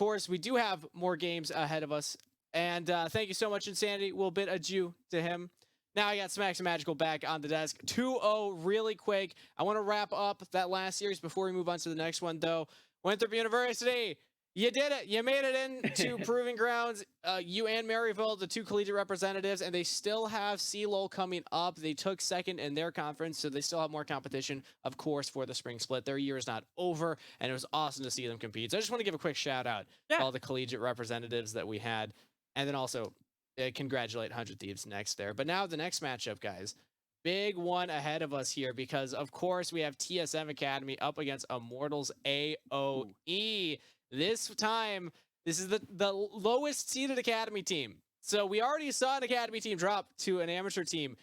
course, we do have more games ahead of us. And thank you so much, Insanity. We'll bid adieu to him. Now I got Smacks and Magical back on the desk. 2-0 really quick. I want to wrap up that last series before we move on to the next one, though. Winthrop University, you did it. You made it into Proving Grounds. You and Maryville, the two collegiate representatives, and they still have CLOL coming up. They took second in their conference, so they still have more competition, of course, for the spring split. Their year is not over, and it was awesome to see them compete. So I just want to give a quick shout out to all the collegiate representatives that we had, and then also congratulate 100 Thieves next there. But now the next matchup, guys. Big one ahead of us here because, of course, we have TSM Academy up against Immortals AOE. This time, this is the lowest seeded Academy team. So we already saw an Academy team drop to an amateur team.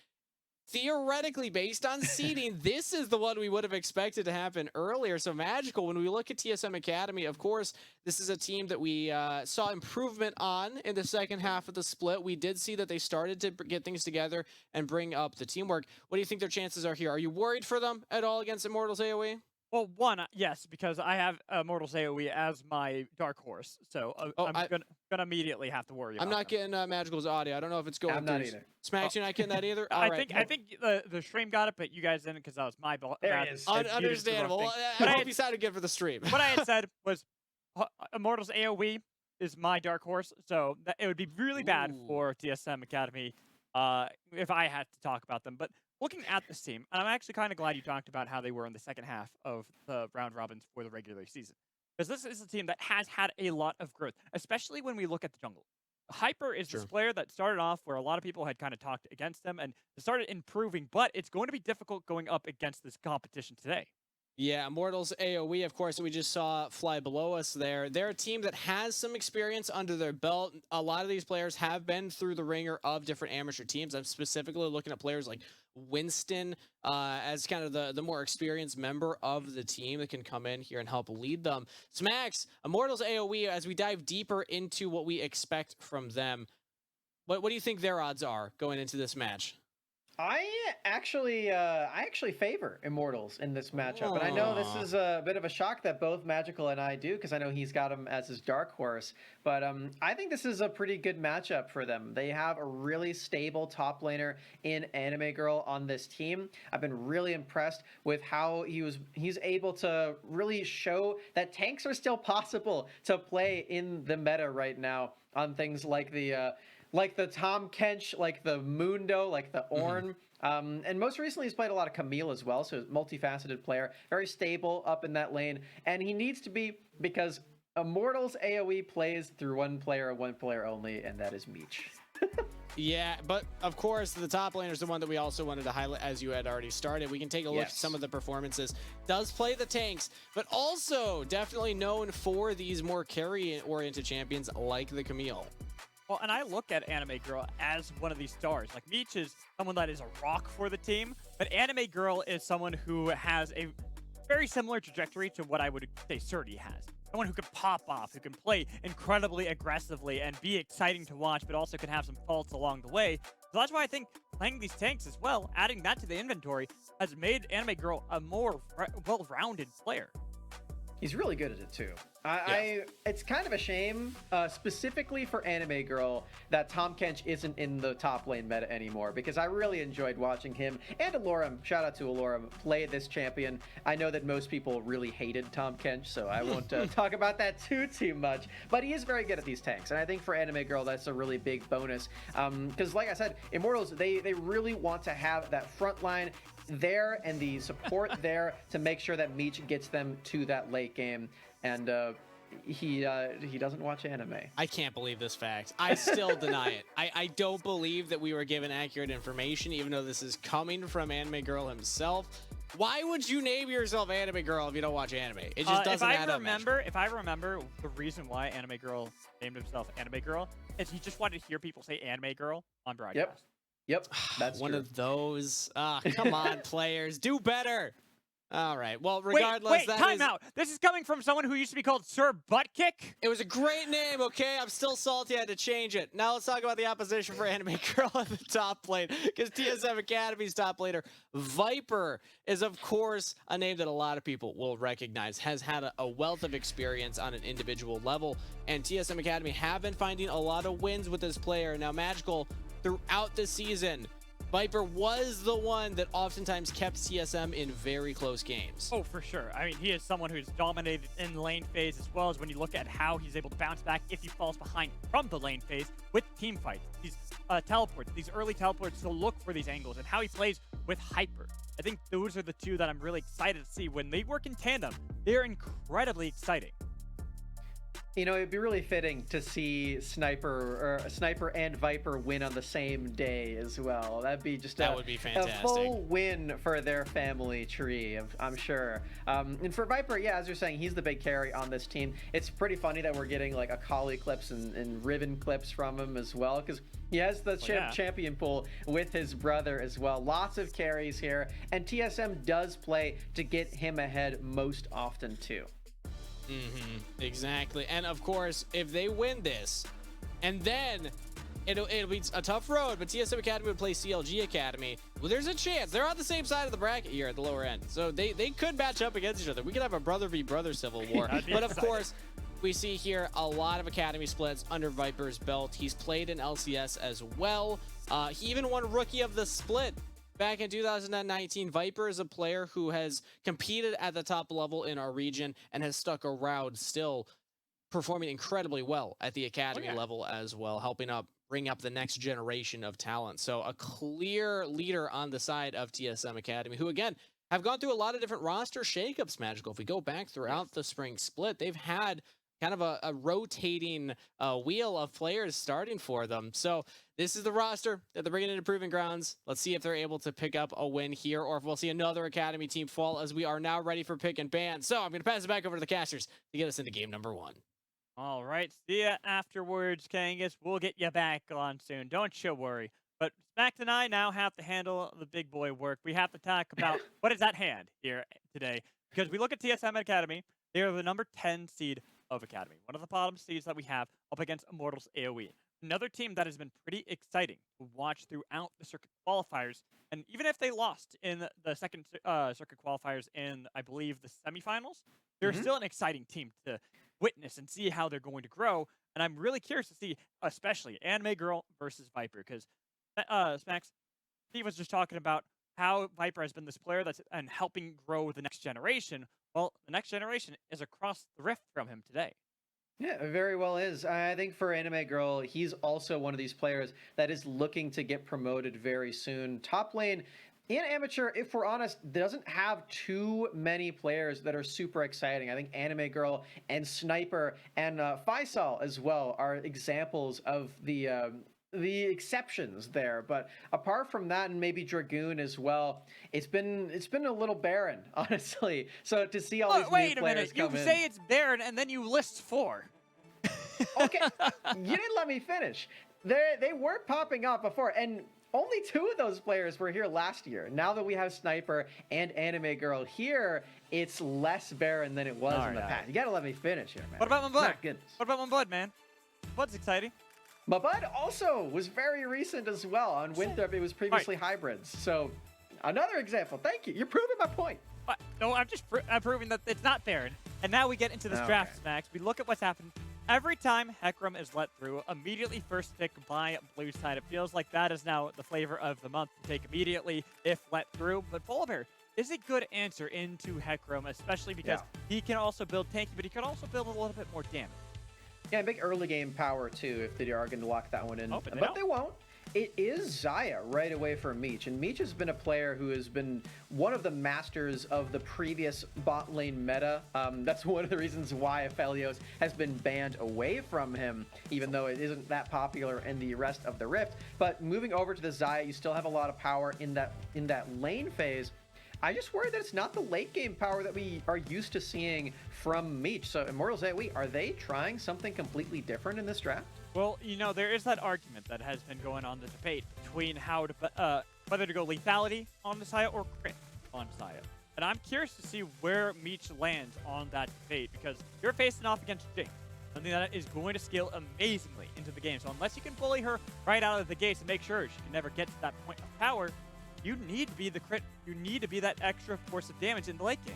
Theoretically, based on seeding, this is the one we would have expected to happen earlier. So Magical, when we look at TSM Academy, of course, this is a team that we saw improvement on in the second half of the split. We did see that they started to get things together and bring up the teamwork. What do you think their chances are here? Are you worried for them at all against Immortals AOE? Well, one, yes, because I have Immortals AOE as my dark horse, so I'm gonna immediately have to worry about I'm not getting Magical's audio. I don't know if it's going through. I'm not either. Smacks, you're not getting that either? All I think the stream got it, but you guys didn't because that was my bad. There it is. Understandable. Well, I hope you sounded good for the stream. What I had said was Immortals AOE is my dark horse, so it would be really bad for TSM Academy if I had to talk about them. But looking at this team, and I'm actually kind of glad you talked about how they were in the second half of the round robins for the regular season. Because this is a team that has had a lot of growth, especially when we look at the jungle. Hyper is this player that started off where a lot of people had kind of talked against them and started improving, but it's going to be difficult going up against this competition today. Yeah, Immortals AOE, of course, we just saw fly below us there. They're a team that has some experience under their belt. A lot of these players have been through the ringer of different amateur teams. I'm specifically looking at players like Winston as kind of the more experienced member of the team that can come in here and help lead them. Smacks, Immortals AOE, as we dive deeper into what we expect from them, what do you think their odds are going into this match? I actually favor Immortals in this matchup, and I know this is a bit of a shock that both Magical and I do, because I know he's got him as his dark horse. But I think this is a pretty good matchup for them. They have a really stable top laner in Anime Girl on this team. I've been really impressed with how he's able to really show that tanks are still possible to play in the meta right now on things like the Tom Kench, like the Mundo, like the Ornn. And most recently, he's played a lot of Camille as well, so multifaceted player, very stable up in that lane. And he needs to be, because Immortals AOE plays through one player only, and that is Meech. Yeah, but of course, the top laner is the one that we also wanted to highlight, as you had already started. We can take a look at some of the performances. Does play the tanks, but also definitely known for these more carry-oriented champions like the Camille. Well, and I look at Anime Girl as one of these stars. Like, Meech is someone that is a rock for the team, but Anime Girl is someone who has a very similar trajectory to what I would say Surdy has. Someone who can pop off, who can play incredibly aggressively and be exciting to watch, but also can have some faults along the way. So that's why I think playing these tanks as well, adding that to the inventory, has made Anime Girl a more well-rounded player. He's really good at it too. It's kind of a shame, specifically for Anime Girl, that Tom Kench isn't in the top lane meta anymore, because I really enjoyed watching him and Alorum, shout out to Alorum, play this champion. I know that most people really hated Tom Kench, so I won't talk about that too much, but he is very good at these tanks, and I think for Anime Girl, that's a really big bonus, because like I said, Immortals, they really want to have that front line there and the support there to make sure that Meech gets them to that late game, and he doesn't watch anime. I can't believe this fact. I still deny it. I don't believe that we were given accurate information, even though this is coming from Anime Girl himself. Why would you name yourself Anime Girl if you don't watch anime? It just doesn't add up. If I remember, the reason why Anime Girl named himself Anime Girl is he just wanted to hear people say Anime Girl on broadcast. Yep, that's one true. of those. Come on, players, do better. All right. Well, Wait, regardless, that time is, out. This is coming from someone who used to be called Sir Buttkick. it was a great name, okay? I'm still salty I had to change it. Now let's talk about the opposition for Anime Girl at the top lane, because TSM Academy's top laner, Viper, is of course a name that a lot of people will recognize, has had a wealth of experience on an individual level, and TSM Academy have been finding a lot of wins with this player. Now, Magical, throughout the season, Viper was the one that oftentimes kept TSM in very close games. Oh, for sure. I mean, he is someone who's dominated in the lane phase, as well as when you look at how he's able to bounce back if he falls behind from the lane phase with team fights. These teleports, these early teleports to look for these angles, and how he plays with Hyper. I think those are the two that I'm really excited to see. When they work in tandem, they're incredibly exciting. You know, it'd be really fitting to see Sniper and Viper win on the same day as well. That'd be just That would be fantastic. A full win for their family tree, I'm sure. And for Viper, yeah, as you're saying, he's the big carry on this team. It's pretty funny that we're getting like Akali clips and Riven clips from him as well, because he has the champion pool with his brother as well. Lots of carries here, and TSM does play to get him ahead most often too. Exactly. And of course, if they win this, and then it'll be a tough road, but TSM Academy would play CLG Academy. Well, there's a chance. They're on the same side of the bracket here at the lower end. So they could match up against each other. We could have a brother v brother civil war. But of course, we see here a lot of Academy splits under Viper's belt. He's played in LCS as well. He even won Rookie of the Split back in 2019. Viper is a player who has competed at the top level in our region and has stuck around, still performing incredibly well at the academy level as well, helping bring up the next generation of talent. So a clear leader on the side of TSM Academy, who again have gone through a lot of different roster shakeups. Magical, if we go back throughout the spring split, they've had kind of a rotating wheel of players starting for them. So this is the roster that they're bringing into Proving Grounds. Let's see if they're able to pick up a win here, or if we'll see another Academy team fall, as we are now ready for pick and ban. So I'm going to pass it back over to the casters to get us into game number 1. All right, see ya afterwards, Kangas. We'll get you back on soon. Don't you worry. But Smack and I now have to handle the big boy work. We have to talk about what is at hand here today, because we look at TSM Academy. They are the number 10 seed of Academy, one of the bottom seeds that we have up against Immortals AOE. Another team that has been pretty exciting to watch throughout the circuit qualifiers, and even if they lost in the second circuit qualifiers in, I believe, the semifinals, they're still an exciting team to witness and see how they're going to grow. And I'm really curious to see, especially Anime Girl versus Viper, because Smacks, Steve was just talking about how Viper has been this player that's and helping grow the next generation. Well, the next generation is across the rift from him today. Yeah, it very well is. I think for Anime Girl, he's also one of these players that is looking to get promoted very soon. Top lane in Amateur, if we're honest, doesn't have too many players that are super exciting. I think Anime Girl and Sniper and Faisal as well are examples of the exceptions there. But apart from that, and maybe Dragoon as well, it's been a little barren, honestly. So to see all these new players come in. You say it's barren and then you list 4. Okay, you didn't let me finish. They were popping up before, and only 2 of those players were here last year. Now that we have Sniper and Anime Girl here, it's less barren than it was in the past. You gotta let me finish here, man. What about my bud? Goodness. What about my bud, man? Bud's exciting. My bud also was very recent as well. On Winthrop, it was previously hybrids. So another example. Thank you. You're proving my point. No, I'm proving that it's not barren. And now we get into this draft, Max. We look at what's happened. Every time Hecarim is let through, immediately first pick by blue side. It feels like that is now the flavor of the month to take immediately if let through. But Polar Bear is a good answer into Hecarim, especially because he can also build tanky, but he can also build a little bit more damage. Yeah, big early game power too if they are going to lock that one in. Oh, but they won't. It is Xayah right away from Meech. And Meech has been a player who has been one of the masters of the previous bot lane meta. That's one of the reasons why Aphelios has been banned away from him, even though it isn't that popular in the rest of the Rift. But moving over to the Xayah, you still have a lot of power in that lane phase. I just worry that it's not the late game power that we are used to seeing from Meech. So Immortals AOE, are they trying something completely different in this draft? Well, you know, there is that argument that has been going on, the debate between how to whether to go lethality on the Xayah or crit on Xayah. And I'm curious to see where Meech lands on that debate, because you're facing off against Jinx, something that is going to scale amazingly into the game. So unless you can bully her right out of the gates and make sure she can never get to that point of power, you need to be the crit. You need to be that extra force of damage in the late game.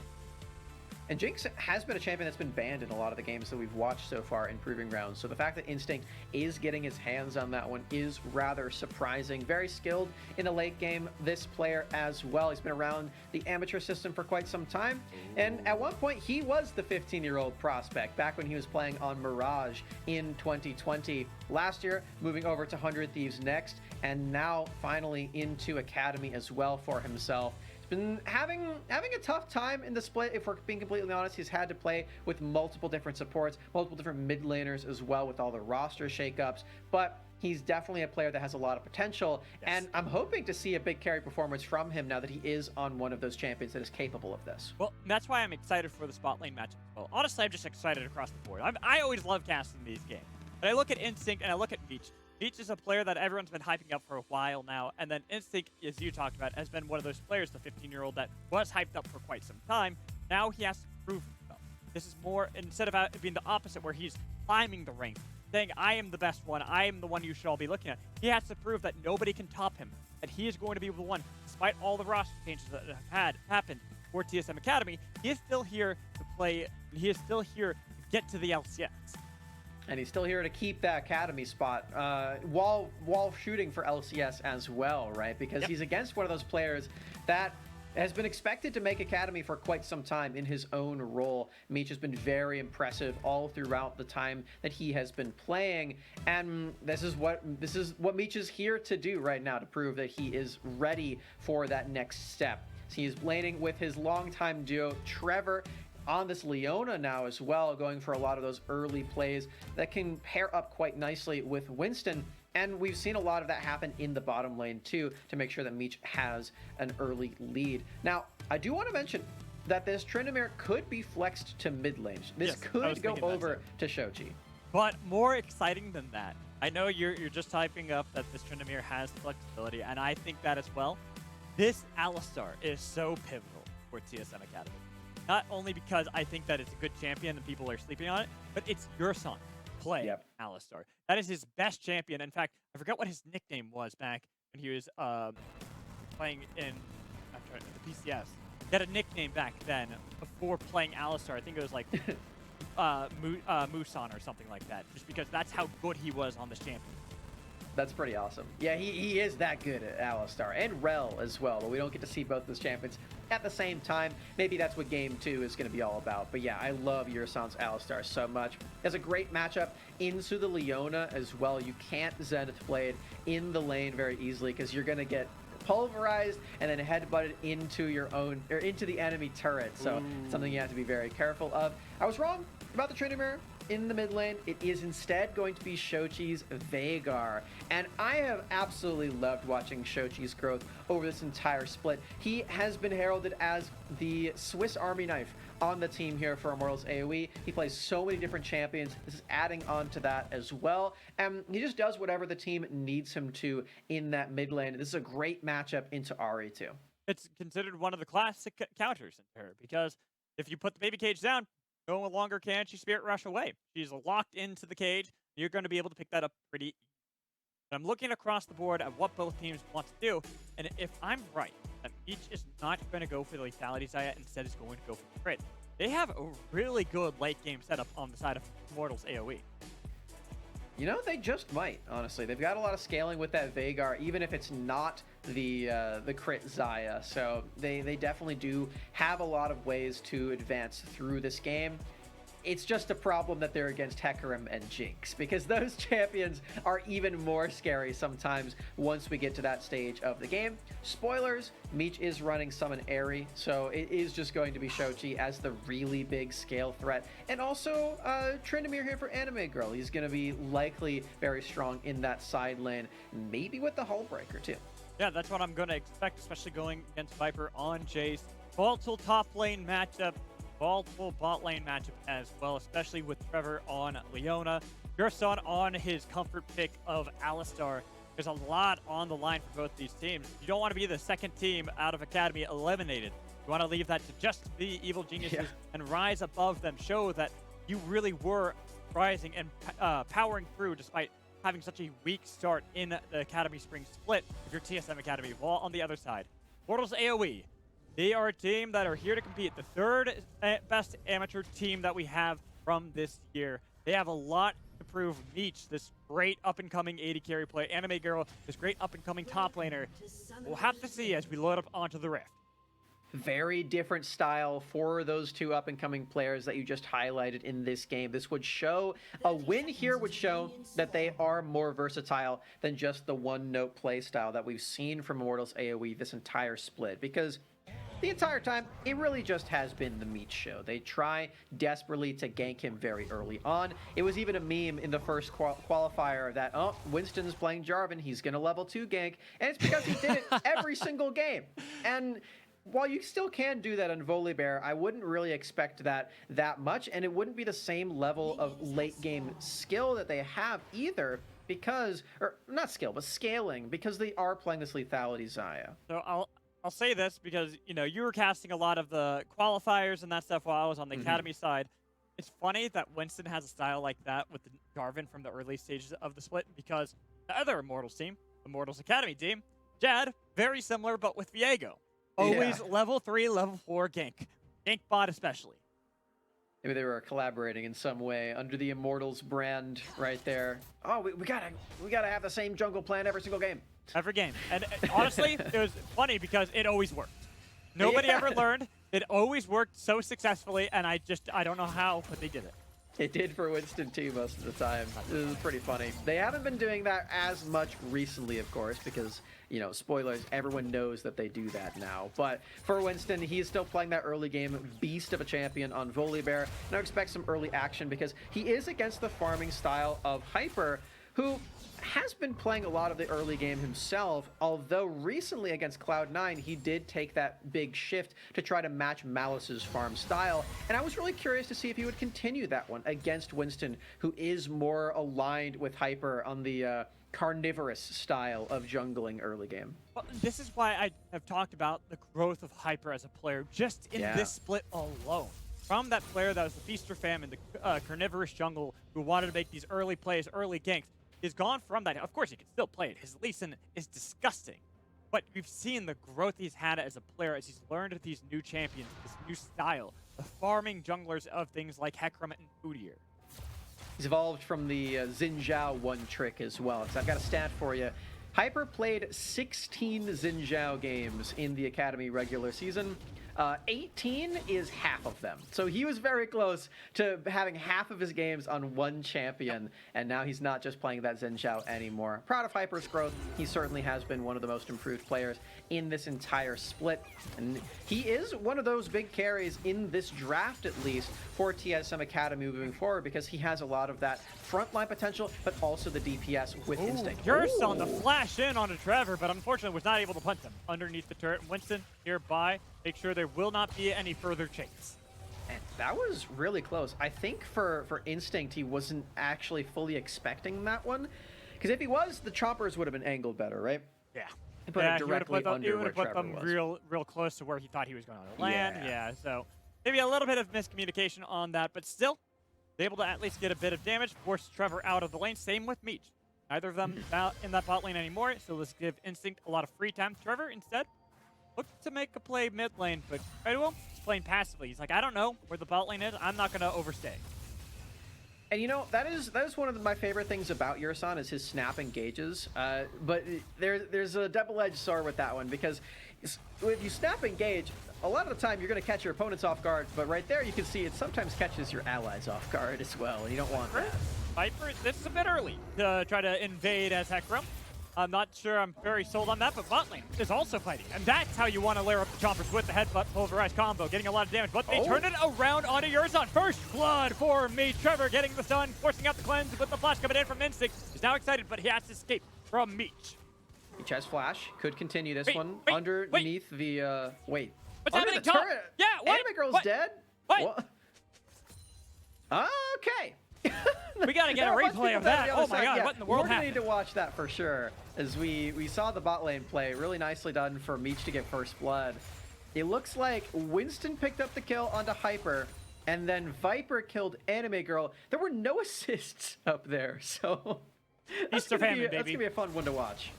And Jinx has been a champion that's been banned in a lot of the games that we've watched so far in Proving Grounds. So the fact that Instinct is getting his hands on that one is rather surprising. Very skilled in the late game, this player as well. He's been around the amateur system for quite some time. And at one point, he was the 15-year-old prospect back when he was playing on Mirage in 2020. Last year, moving over to 100 Thieves next, and now finally into Academy as well for himself. Been having a tough time in the split, if we're being completely honest. He's had to play with multiple different supports, multiple different mid laners as well, with all the roster shakeups, but he's definitely a player that has a lot of potential. Yes. And I'm hoping to see a big carry performance from him now that he is on one of those champions that is capable of this. Well, that's why I'm excited for the spot lane matchup as well. Honestly, I'm just excited across the board. I always love casting these games, but I look at Instinct and I look at Meech. Meech is a player that everyone's been hyping up for a while now, and then Instinct, as you talked about, has been one of those players, the 15-year-old that was hyped up for quite some time. Now he has to prove himself. This is more, instead of being the opposite, where he's climbing the ranks, saying, I am the best one, I am the one you should all be looking at. He has to prove that nobody can top him, that he is going to be the one, despite all the roster changes that have happened for TSM Academy. He is still here to play, and he is still here to get to the LCS. And he's still here to keep that Academy spot while shooting for LCS as well, right? Because he's against one of those players that has been expected to make Academy for quite some time in his own role. Meech has been very impressive all throughout the time that he has been playing, and this is what Meech is here to do right now, to prove that he is ready for that next step. So he's laning with his longtime duo, Trevor, on this Leona now as well, going for a lot of those early plays that can pair up quite nicely with Winston. And we've seen a lot of that happen in the bottom lane too, to make sure that Meech has an early lead. Now, I do want to mention that this Tryndamere could be flexed to mid lane. This could go over to Shochi. But more exciting than that, I know you're just typing up that this Tryndamere has flexibility, and I think that as well. This Alistar is so pivotal for TSM Academy. Not only because I think that it's a good champion and people are sleeping on it, but it's your son playing Alistar. That is his best champion. In fact, I forgot what his nickname was back when he was playing in the PCS. He had a nickname back then before playing Alistar. I think it was like Musan or something like that, just because that's how good he was on this champion. That's pretty awesome. Yeah, he is that good at Alistar, and Rel as well, but we don't get to see both those champions at the same time. Maybe that's what Game 2 is going to be all about. But yeah, I love Yursan's Alistar so much. It's a great matchup into the Leona as well. You can't Zenith Blade in the lane very easily, because you're going to get pulverized and then headbutted into your own, or into the enemy turret. So something you have to be very careful of. I was wrong about the Tryndamere in the mid lane. It is instead going to be Shochi's Veigar, and I have absolutely loved watching Shochi's growth over this entire split. He has been heralded as the Swiss Army knife on the team here for Immortals AOE. He plays so many different champions. This is adding on to that as well, and he just does whatever the team needs him to in that mid lane. This is a great matchup into Ahri too. It's considered one of the classic counters in her, because if you put the baby cage down, no longer can she Spirit Rush away. She's locked into the cage. You're going to be able to pick that up pretty easy. But I'm looking across the board at what both teams want to do, and if I'm right, that each is not going to go for the lethality Zaya, instead is going to go for the crit. They have a really good late game setup on the side of Immortals AOE. You know, they just might, honestly. They've got a lot of scaling with that Veigar, even if it's not the crit Zaya. So they definitely do have a lot of ways to advance through this game. It's just a problem that they're against Hecarim and Jinx, because those champions are even more scary sometimes once we get to that stage of the game. Spoilers, Meech is running Summon Airy, so it is just going to be Shochi as the really big scale threat. And also Tryndamere here for Anime Girl. He's going to be likely very strong in that side lane, maybe with the Hullbreaker too. Yeah, that's what I'm going to expect, especially going against Viper on Jace. Volatile top lane matchup. Volatile bot lane matchup as well, especially with Trevor on Leona. Yursan on his comfort pick of Alistar. There's a lot on the line for both these teams. You don't want to be the second team out of Academy eliminated You want to leave that to just the evil geniuses Yeah. and rise above them. Show that you really were rising and powering through despite having such a weak start in the Academy Spring split of your TSM Academy. While on the other side, Immortals AOE. They are a team that are here to compete. The third best amateur team that we have from this year. They have a lot to prove. Meech, this great up-and-coming AD carry player, Anime Girl, this great up-and-coming top laner. We'll have to see as we load up onto the Rift. Very different style for those two up-and-coming players that you just highlighted in this game. This would show, a win here would show that they are more versatile than just the one-note play style that we've seen from Immortals AOE this entire split, because the entire time, it really just has been the Meech show. They try desperately to gank him very early on. It was even a meme in the first qualifier that, oh, Winston's playing Jarvan, he's going to level 2 gank, and it's because he did it every single game. And while you still can do that on Volibear, I wouldn't really expect that much, and it wouldn't be the same level of late-game skill that they have either, because, or not skill, but scaling, because they are playing this lethality Xayah. So I'll say this because, you know, you were casting a lot of the qualifiers and that stuff while I was on the Academy side. It's funny that Winston has a style like that with the Jarvan from the early stages of the split, because the other Immortals team, the Immortals Academy team, Jad, very similar, but with Viego. Always level 3, level 4 gank. Gank bot especially. Maybe they were collaborating in some way under the Immortals brand right there. Oh, we gotta have the same jungle plan every single game. Every game. And honestly, it was funny because it always worked. Nobody ever learned. It always worked so successfully, and I don't know how, but they did it. It did for Winston too most of the time. This is pretty funny. They haven't been doing that as much recently, of course, because, you know, spoilers, everyone knows that they do that now. But for Winston, he is still playing that early game beast of a champion on Volibear, and I expect some early action because he is against the farming style of Hyper, who has been playing a lot of the early game himself, although recently against Cloud9, he did take that big shift to try to match Malice's farm style, and I was really curious to see if he would continue that one against Winston, who is more aligned with Hyper on the carnivorous style of jungling early game. Well, this is why I have talked about the growth of Hyper as a player just in this split alone. From that player that was the Feast or Famine, the carnivorous jungle who wanted to make these early plays, early ganks, is gone from that. Of course, he can still play it. His Lee Sin is disgusting. But we've seen the growth he's had as a player as he's learned these new champions, this new style, the farming junglers of things like Hecarim and Udyr. He's evolved from the Xin Zhao one trick as well, because I've got a stat for you. Hyper played 16 Xin Zhao games in the Academy regular season. 18 is half of them. So he was very close to having half of his games on one champion, and now he's not just playing that Xin Zhao anymore. Proud of Hyper's growth. He certainly has been one of the most improved players in this entire split, and he is one of those big carries in this draft, at least, for TSM Academy moving forward, because he has a lot of that frontline potential, but also the DPS with instinct. Curse on the flash in onto Trevor, but unfortunately was not able to punt him underneath the turret. Winston nearby, make sure there will not be any further chase. And that was really close. I think for Instinct, he wasn't actually fully expecting that one, because if he was, the choppers would have been angled better, right? Yeah. He put it directly under where put Trevor them was. real close to where he thought he was going to land. Yeah, so maybe a little bit of miscommunication on that, but still able to at least get a bit of damage, force Trevor out of the lane. Same with Meech. Neither of them out in that bot lane anymore, so let's give Instinct a lot of free time. Trevor, instead, look to make a play mid lane, but right well, he's playing passively. He's like, I don't know where the bot lane is. I'm not going to overstay. And you know, that is one of my favorite things about Yursan is his snap engages. But there's a double-edged sword with that one, because if you snap engage, a lot of the time you're going to catch your opponents off guard, but right there you can see it sometimes catches your allies off guard as well, and you don't want that. Viper, this is a bit early to try to invade as Hecarim. I'm not sure I'm very sold on that, but bot lane is also fighting. And that's how you want to layer up the choppers with the headbutt pulverized combo, getting a lot of damage. But they turn it around onto Yursan. First blood for me. Trevor getting the stun, forcing out the cleanse with the flash coming in from Instinct. He's now excited, but he has to escape from Meech. Meech has flash. Could continue this one. Underneath the... Wait. What's under happening, the Tom? turret? Yeah, what? Anime Girl's What? dead? What? Okay. We got to get a replay of that. Oh my god, yeah, what in the world we're gonna happened? need to watch that for sure, as we saw the bot lane play. Really nicely done for Meech to get first blood. it looks like Winston picked up the kill onto Hyper, and then Viper killed Anime Girl. There were no assists up there, so that's gonna be a fun one to watch.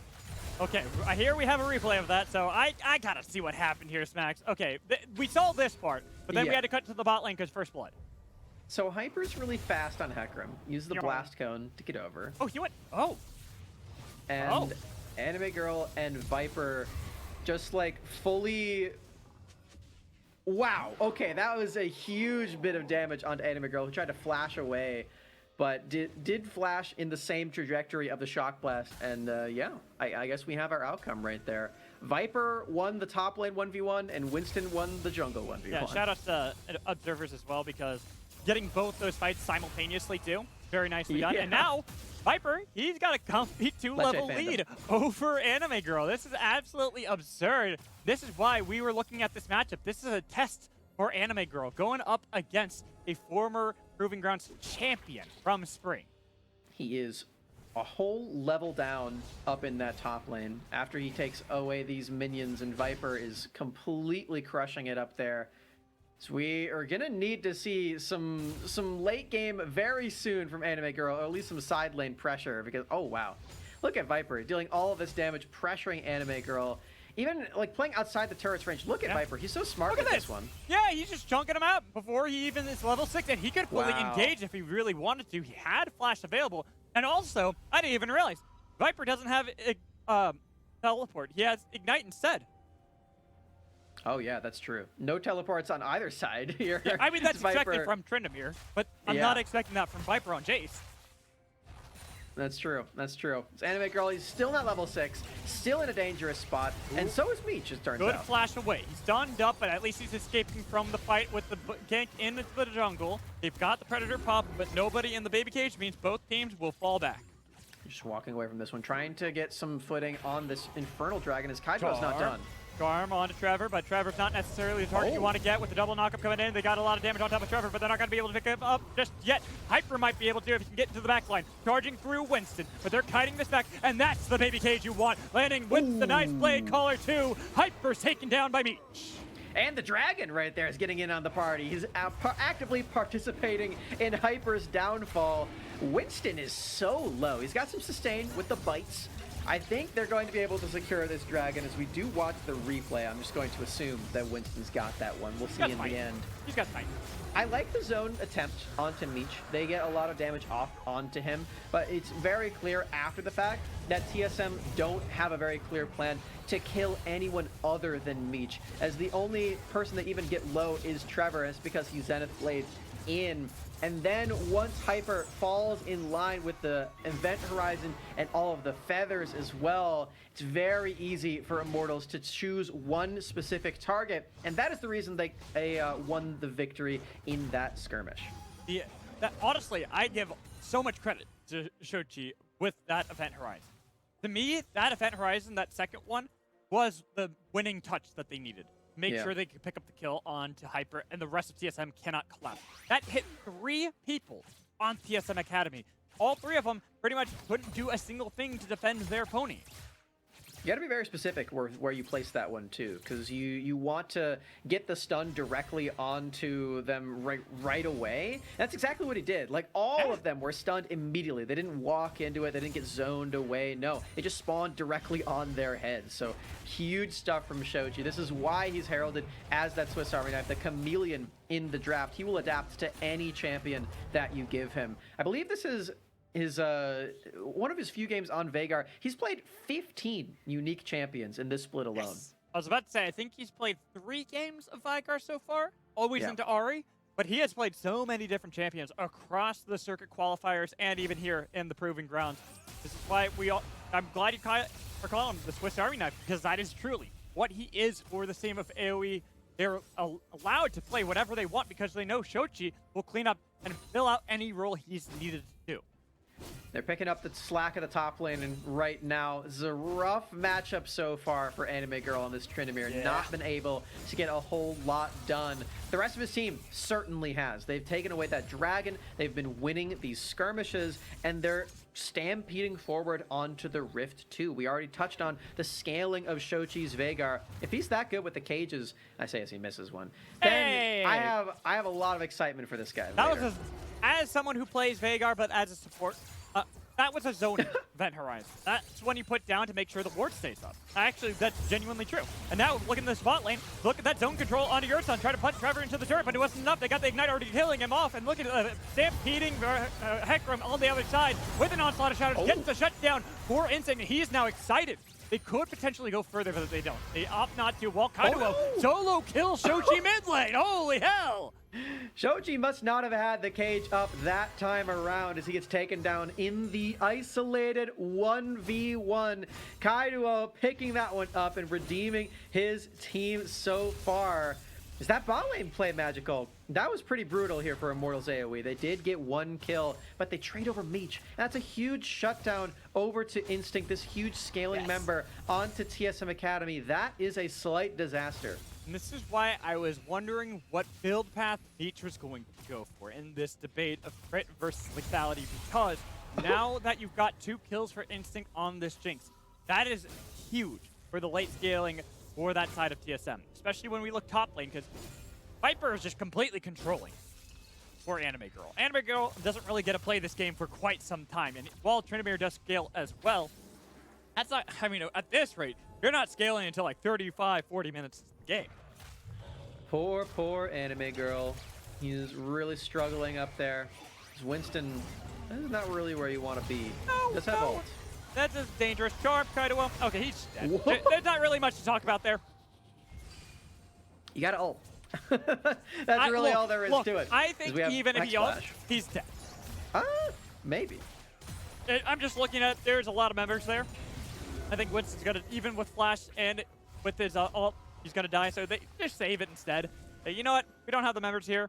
Okay, here we have a replay of that, so I gotta see what happened here, Smacks. Okay, we saw this part, but then we had to cut to the bot lane because First Blood. So Hyper's really fast on Hecarim. Use the Blast Cone to get over. Oh, he went... Oh. And Anime Girl and Viper just like fully... Wow. Okay, that was a huge bit of damage onto Anime Girl, who tried to flash away, but did flash in the same trajectory of the Shock Blast. And yeah, I guess we have our outcome right there. Viper won the top lane 1v1, and Winston won the jungle 1v1. Yeah, shout out to observers as well, because getting both those fights simultaneously too, very nicely done. And now, Viper, he's got a complete 2-level lead over Anime Girl. This is absolutely absurd. This is why we were looking at this matchup. This is a test for Anime Girl, going up against a former Proving Grounds champion from Spring. He is a whole level down up in that top lane after he takes away these minions, and Viper is completely crushing it up there. So we are gonna need to see some late game very soon from Anime Girl, or at least some side lane pressure, because oh wow, look at Viper dealing all of this damage, pressuring Anime Girl, even like playing outside the turret's range. Look at Viper, he's so smart with this one. Yeah, he's just chunking him out before he even is level 6, and he could fully engage if he really wanted to. He had flash available, and also I didn't even realize Viper doesn't have teleport. He has ignite instead. Oh yeah, that's true. No teleports on either side here. Yeah, I mean, that's expected from Tryndamere, but I'm not expecting that from Viper on Jace. That's true. That's true. It's Anime Girl. He's still not level 6, still in a dangerous spot, and so is Meech, it turns out. Good flash away. He's stunned up, but at least he's escaping from the fight with the gank into the jungle. They've got the Predator pop, but nobody in the baby cage means both teams will fall back. Just walking away from this one, trying to get some footing on this Infernal Dragon as Kaiba's not done. Charm onto Trevor, but Trevor's not necessarily the target you want to get with the double knockup coming in. They got a lot of damage on top of Trevor, but they're not going to be able to pick him up just yet. Hyper might be able to if he can get into the back line. Charging through Winston, but they're kiting this back, and that's the baby cage you want. Landing with the nice blade caller too. Hyper's taken down by Meech. And the dragon right there is getting in on the party. He's actively participating in Hyper's downfall. Winston is so low. He's got some sustain with the bites. I think they're going to be able to secure this dragon as we do watch the replay. I'm just going to assume that Winston's got that one. We'll see in the end. He's got fight. I like the zone attempt onto Meech. They get a lot of damage off onto him, but it's very clear after the fact that TSM don't have a very clear plan to kill anyone other than Meech, as the only person that even get low is Trevor, and it's because he Zenith Blades in. And then once Hyper falls in line with the Event Horizon and all of the feathers as well, it's very easy for Immortals to choose one specific target. And that is the reason they won the victory in that skirmish. Honestly, I give so much credit to Shochi with that Event Horizon. To me, that Event Horizon, that second one, was the winning touch that they needed. Make sure they can pick up the kill onto Hyper, and the rest of TSM cannot collapse. That hit 3 people on TSM Academy. All 3 of them pretty much couldn't do a single thing to defend their pony. You got to be very specific where you place that one too, because you want to get the stun directly onto them right away. That's exactly what he did. Like all of them were stunned immediately. They didn't walk into it. They didn't get zoned away. No, it just spawned directly on their heads. So huge stuff from Shoji. This is why he's heralded as that Swiss Army knife, the chameleon in the draft. He will adapt to any champion that you give him. I believe this is one of his few games on Veigar. He's played 15 unique champions in this split alone. Yes. I was about to say, I think he's played 3 games of Veigar so far, always into Ahri, but he has played so many different champions across the circuit qualifiers and even here in the Proving Grounds. This is why I'm glad you are calling him the Swiss Army knife, because that is truly what he is for the team of AOE. They're allowed to play whatever they want because they know Shochi will clean up and fill out any role he's needed to do. They're picking up the slack of the top lane, and right now, this is a rough matchup so far for Anime Girl on this Tryndamere. Yeah. Not been able to get a whole lot done. The rest of his team certainly has. They've taken away that dragon, they've been winning these skirmishes, and they're stampeding forward onto the Rift 2. We already touched on the scaling of Shochi's Veigar. If he's that good with the cages, I say as he misses one, then Hey! I have a lot of excitement for this guy. That later. was as someone who plays Veigar, but as a support, that was a zone event horizon. That's when you put down to make sure the ward stays up. Actually, that's genuinely true. And now, look in the spot lane. Look at that zone control onto Yurtson. Try to punch Trevor into the turret, but it wasn't enough. They got the Ignite already killing him off. And look at stampeding Hecarim on the other side with an onslaught of shadows. Gets the shutdown for Instinct. He is now excited. They could potentially go further, but they don't. They opt not to. While Kaido solo kills Shochi mid lane. Holy hell! Shoji must not have had the cage up that time around as he gets taken down in the isolated 1v1. Kaido picking that one up and redeeming his team so far. Is that bot lane play magical? That was pretty brutal here for Immortals AOE. They did get one kill, but they trade over Meech. That's a huge shutdown over to Instinct, this huge scaling member onto TSM Academy. That is a slight disaster. And this is why I was wondering what build path Meech was going to go for in this debate of crit versus lethality, because now that you've got 2 kills for Instinct on this Jinx, that is huge for the late scaling for that side of TSM, especially when we look top lane, because Viper is just completely controlling for Anime Girl. Anime Girl doesn't really get to play this game for quite some time, and while Tryndamere does scale as well, that's not, I mean, at this rate, you're not scaling until like 35, 40 minutes of the game. Poor Anime Girl. He's really struggling up there. Winston, this is not really where you want to be. Does have ult. That's a dangerous charm, Kaido. Okay, he's dead. Whoa. There's not really much to talk about there. You got to ult. That's really all there is to it. I think even if he ults, he's dead. Maybe. I'm just looking at, there's a lot of members there. I think Winston's gonna, even with Flash and with his ult, he's gonna die, so they just save it instead. You know what? We don't have the members here.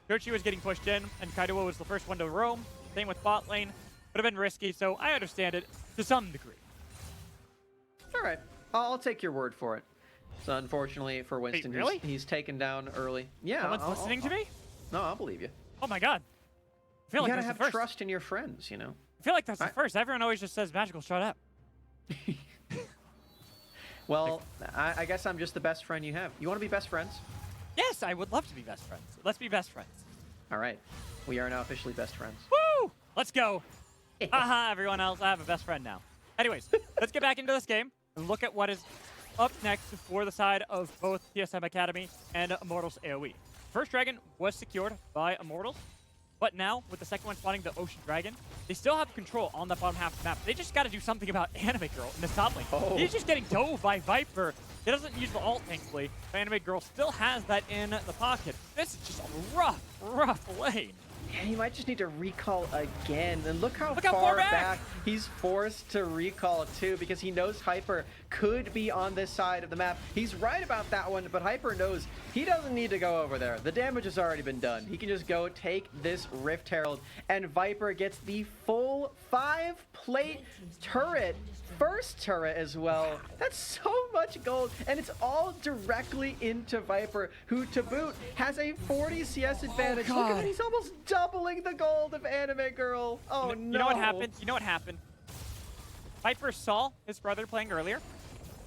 Shochi was getting pushed in, and Kaido was the first one to roam. Same with bot lane. Would have been risky, so I understand it to some degree. All right. I'll take your word for it. So unfortunately for Winston, Wait, really? he's taken down early. Yeah. Someone's listening to me? No, I'll believe you. Oh my god. I feel You like gotta that's have the first. trust in your friends, you know? I feel like that's the first. Everyone always just says magical, shut up. Well, I guess I'm just the best friend you have. You want to be best friends? Yes, I would love to be best friends. Let's be best friends. All right. We are now officially best friends. Woo! Let's go. Haha, everyone else, I have a best friend now. Anyways, let's get back into this game and look at what is up next for the side of both TSM Academy and Immortals AOE. First dragon was secured by Immortals, but now with the second one spawning the Ocean Dragon, they still have control on the bottom half of the map. They just got to do something about Anime Girl in the top lane. Oh. He's just getting dove by Viper. He doesn't use the ult, thankfully, but Anime Girl still has that in the pocket. This is just a rough lane. Yeah, he might just need to recall again. And look how Look how far far back back he's forced to recall too, because he knows Hyper could be on this side of the map. He's right about that one, but Hyper knows he doesn't need to go over there. The damage has already been done. He can just go take this Rift Herald, and Viper gets the full 5-plate turret. First turret as well. That's so much gold, and it's all directly into Viper, who to boot has a 40 CS advantage. Look at that, he's almost doubling the gold of Anime Girl. Oh no. You know what happened? You know what happened? Viper saw his brother playing earlier.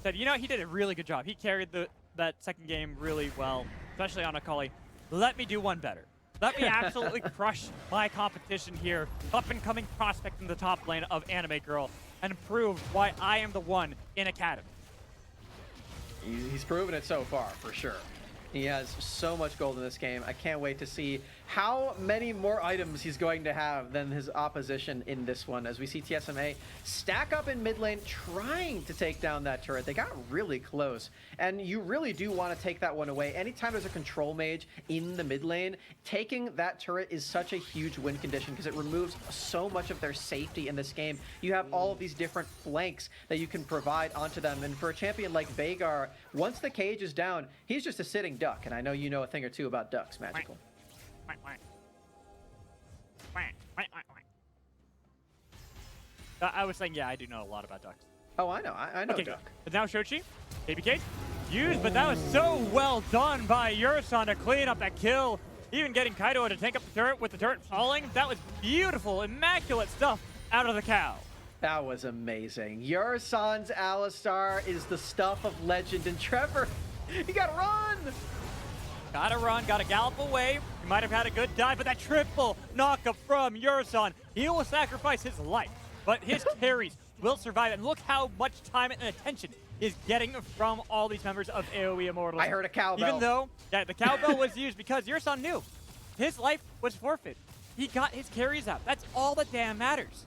Said, you know, he did a really good job. He carried that second game really well, especially on Akali. Let me do one better. Let me absolutely crush my competition here. Up and coming prospect in the top lane of Anime Girl, and prove why I am the one in Academy. He's proven it so far, for sure. He has so much gold in this game. I can't wait to see how many more items he's going to have than his opposition in this one, as we see TSMA stack up in mid lane trying to take down that turret. They got really close, and you really do want to take that one away. Anytime there's a control mage in the mid lane, taking that turret is such a huge win condition because it removes so much of their safety in this game. You have all of these different flanks that you can provide onto them, and for a champion like Veigar, once the cage is down, he's just a sitting duck, and I know you know a thing or two about ducks, Magical. I was saying, yeah, I do know a lot about ducks. Oh, I know. I know Okay, Duck. but now Shochi, baby cage, used, but that was so well done by Yurison to clean up that kill. Even getting Kaido to take up the turret with the turret falling. That was beautiful, immaculate stuff out of the cow. That was amazing. Yurison's Alistar is the stuff of legend. And Trevor, you gotta run! Gotta run, gotta gallop away. He might have had a good dive, but that triple knockup from Yurison. He will sacrifice his life, but his carries will survive. And look how much time and attention is getting from all these members of AOE Immortals. I heard a cowbell. Even though, yeah, the cowbell was used because Yurison knew his life was forfeit. He got his carries out. That's all that damn matters.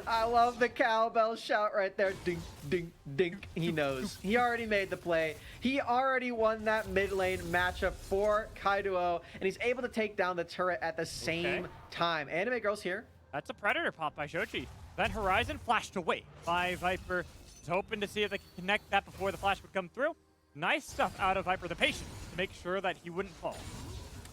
I love the cowbell shout right there. Dink, dink, dink. He knows. He already made the play. He already won that mid lane matchup for Kaido, and he's able to take down the turret at the same time. Anime Girl's here. That's a Predator pop by Shochi. Then Horizon flashed away by Viper. Was hoping to see if they could connect that before the flash would come through. Nice stuff out of Viper, the patience to make sure that he wouldn't fall.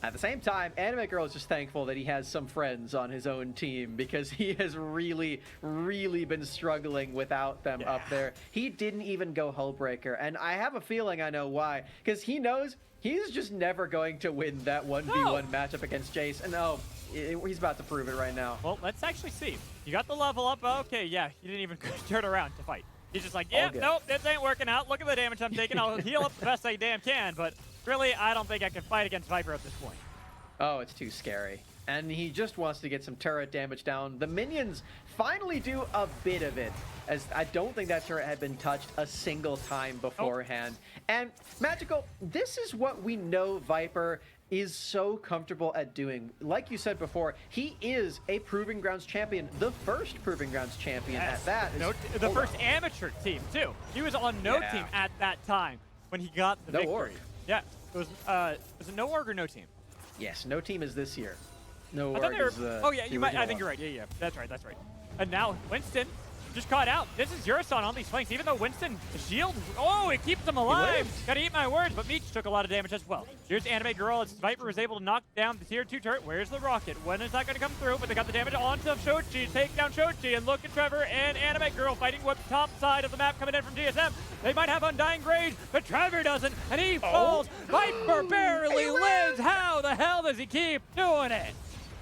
At the same time, Anime Girl is just thankful that he has some friends on his own team because he has really, really been struggling without them up there. He didn't even go Hullbreaker, and I have a feeling I know why. Because he knows he's just never going to win that 1v1 matchup against Jace. And oh, he's about to prove it right now. Well, let's actually see. You got the level up. Okay, yeah, he didn't even turn around to fight. He's just like, yeah, nope, this ain't working out. Look at the damage I'm taking. I'll heal up the best I damn can, but really, I don't think I can fight against Viper at this point. Oh, it's too scary. And he just wants to get some turret damage down. The minions finally do a bit of it, as I don't think that turret had been touched a single time beforehand. And Magical, this is what we know Viper is so comfortable at doing. Like you said before, he is a Proving Grounds champion, the first Proving Grounds champion at that. The first amateur team, too. He was on no team at that time when he got the victory. Org. Yeah, it was it no org or no team? Yes, no team is this year. No I org thought they were, is oh yeah, you might, I think you're right. Yeah, that's right. And now Winston just caught out. This is Yurison on these flanks, even though Winston shield, oh, it keeps him alive. Gotta eat my words, but Meech took a lot of damage as well. Here's Anime Girl as Viper was able to knock down the tier 2 turret. Where's the rocket? When is that gonna come through? But they got the damage onto Shochi, take down Shochi, and look at Trevor and Anime Girl fighting what top side of the map coming in from TSM. They might have Undying Rage, but Trevor doesn't, and he falls. Viper barely lives. How the hell does he keep doing it?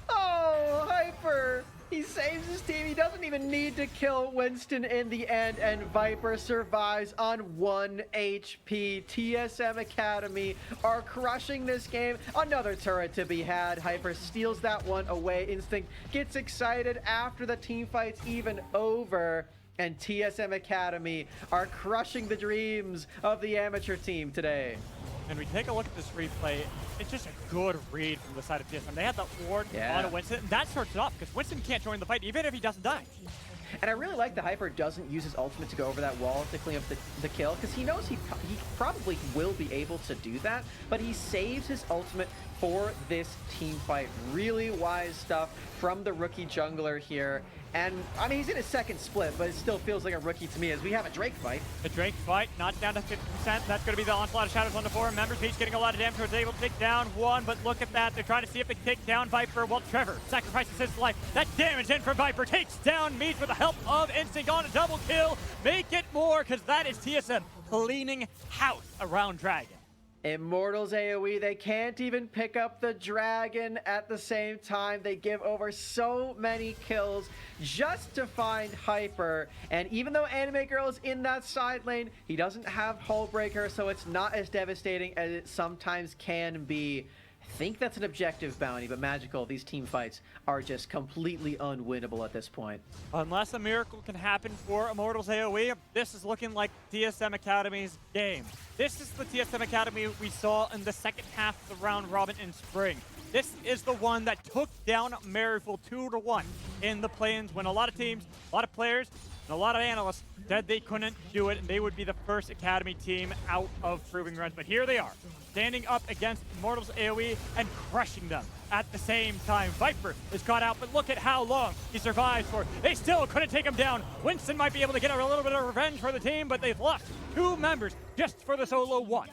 Oh, Hyper! He saves his team. He doesn't even need to kill Winston in the end, and Viper survives on 1 HP. TSM Academy are crushing this game. Another turret to be had. Hyper steals that one away. Instinct gets excited after the team fight's even over. And TSM Academy are crushing the dreams of the amateur team today. And we take a look at this replay. It's just a good read from the side of TSM. They had the ward on Winston, and that starts it off because Winston can't join the fight even if he doesn't die. And I really like the Hyper doesn't use his ultimate to go over that wall to clean up the kill, because he knows he probably will be able to do that, but he saves his ultimate for this team fight. Really wise stuff from the rookie jungler here. And, I mean, he's in his second split, but it still feels like a rookie to me as we have a Drake fight. The Drake fight, knocked down to 50%. That's going to be the Onslaught of Shadows on the 4. Members Beach getting a lot of damage, was able to take down one, but look at that. They're trying to see if they can take down Viper. Well, Trevor sacrifices his life. That damage in from Viper takes down Meech with the help of Instinct on a double kill. Make it more, because that is TSM cleaning house around Dragon. Immortals AOE, they can't even pick up the dragon at the same time. They give over so many kills just to find Hyper. And even though Anime Girl is in that side lane, he doesn't have Hullbreaker, so it's not as devastating as it sometimes can be. I think that's an objective bounty, but Magical, these team fights are just completely unwinnable at this point. Unless a miracle can happen for Immortals AOE, this is looking like TSM Academy's game. This is the TSM Academy we saw in the second half of the round robin in spring. This is the one that took down Maryful 2-1 in the play-ins when a lot of teams, a lot of players, and a lot of analysts said they couldn't do it and they would be the first Academy team out of Proving Grounds. But here they are, standing up against Immortals AOE and crushing them at the same time. Viper is caught out, but look at how long he survives for. They still couldn't take him down. Winston might be able to get a little bit of revenge for the team, but they've lost 2 members just for the solo 1.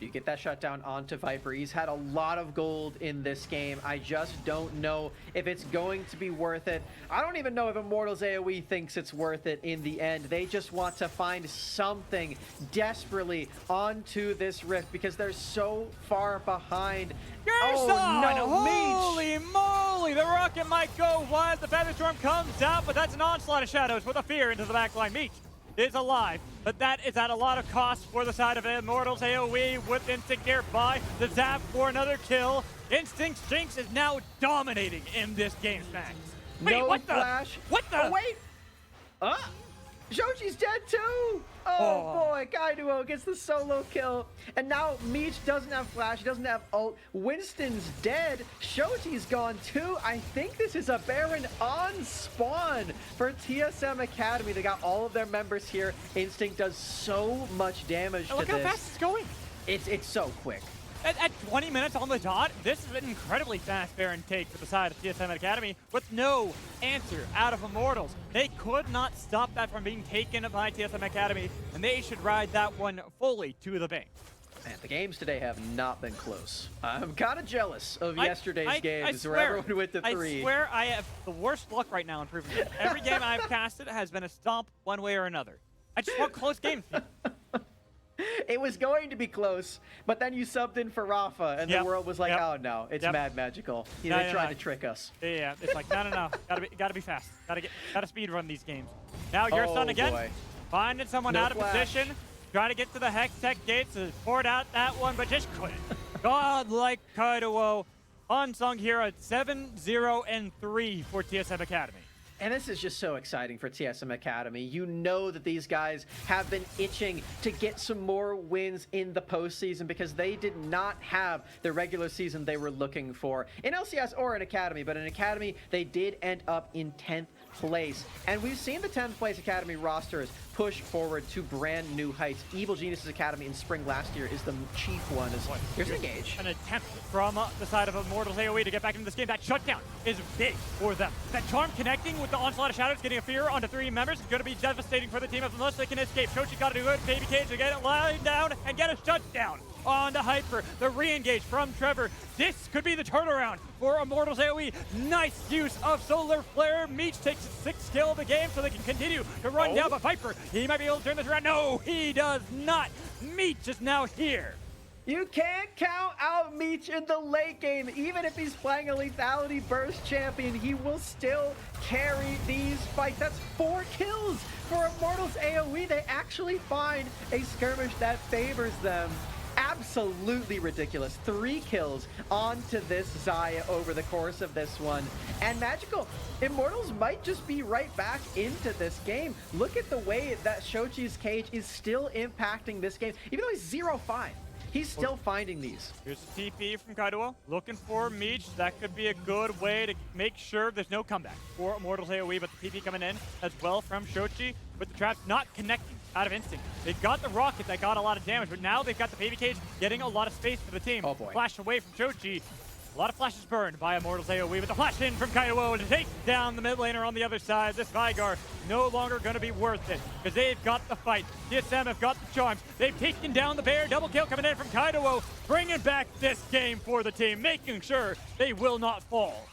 You get that shutdown onto Viper. He's had a lot of gold in this game. I just don't know if it's going to be worth it. I don't even know if Immortals AOE thinks it's worth it in the end. They just want to find something desperately onto this rift because they're so far behind. Oh no, holy moly! The rocket might go wide. The Feather Storm comes out, but that's an onslaught of shadows with a fear into the backline. Meech is alive, but that is at a lot of cost for the side of Immortals AOE with Instinct nearby. The zap for another kill. Instinct Jinx is now dominating in this game, Max. Wait, No what flash. What the? Oh, wait. Shochi's dead too. Oh boy, Kaido gets the solo kill. And now Meech doesn't have flash, he doesn't have ult. Winston's dead. Shochi's gone too. I think this is a Baron on spawn for TSM Academy. They got all of their members here. Instinct does so much damage to Look this. how fast it's going. It's so quick. At 20 minutes on the dot, this is an incredibly fast Baron take for the side of TSM Academy with no answer out of Immortals. They could not stop that from being taken by TSM Academy, and they should ride that one fully to the bank. Man, the games today have not been close. I'm kind of jealous of yesterday's games where everyone went to 3. I swear I have the worst luck right now in Proving Grounds. Every game I've casted has been a stomp one way or another. I just want close games. It was going to be close, but then you subbed in for Rafa, and the world was like, oh no, it's mad magical. They tried to trick us. Yeah, it's like, no. Gotta be fast. Gotta speed run these games. Now your son again, finding someone out of position, trying to get to the Hextech gates, poured out that one, but just couldn't. Godlike Kaido, unsung hero at 7-0-3 for TSM Academy. And this is just so exciting for TSM Academy. You know that these guys have been itching to get some more wins in the postseason because they did not have the regular season they were looking for in LCS or in Academy. But in Academy, they did end up in 10th place. And we've seen the 10th place Academy rosters push forward to brand new heights. Evil Genius's Academy in spring last year is the chief one. Here's Engage. An attempt from the side of Immortals AOE to get back into this game. That shutdown is big for them. That charm connecting with the onslaught of shadows, getting a fear onto 3 members is going to be devastating for the team unless they can escape. Shochi's got to do it. Baby Cage to get it lying down and get a shutdown onto Hyper. The re-engage from Trevor. This could be the turnaround for Immortals AOE. Nice use of Solar Flare. Meech takes 6th kill of the game so they can continue to run down, but Viper, he might be able to turn this around. No, he does not. Meech is now here. You can't count out Meech in the late game. Even if he's playing a Lethality Burst champion, he will still carry these fights. That's 4 kills for Immortals AOE. They actually find a skirmish that favors them. Absolutely ridiculous. 3 kills onto this Xayah over the course of this one. And Magical, Immortals might just be right back into this game. Look at the way that Shochi's Cage is still impacting this game. Even though he's 0-5, he's still finding these. Here's the TP from Kaido, looking for Meech. That could be a good way to make sure there's no comeback for Immortals AOE, but the TP coming in as well from Shochi, with the traps not connecting out of Instinct. They've got the rocket that got a lot of damage, but now they've got the Baby Cage getting a lot of space for the team. Oh boy. Flash away from Shochi. A lot of flashes burned by Immortals AOE, but the flash in from Kaido to take down the mid laner on the other side. This Vigar no longer going to be worth it because they've got the fight. TSM have got the charms. They've taken down the bear. Double kill coming in from Kaido, bringing back this game for the team, making sure they will not fall.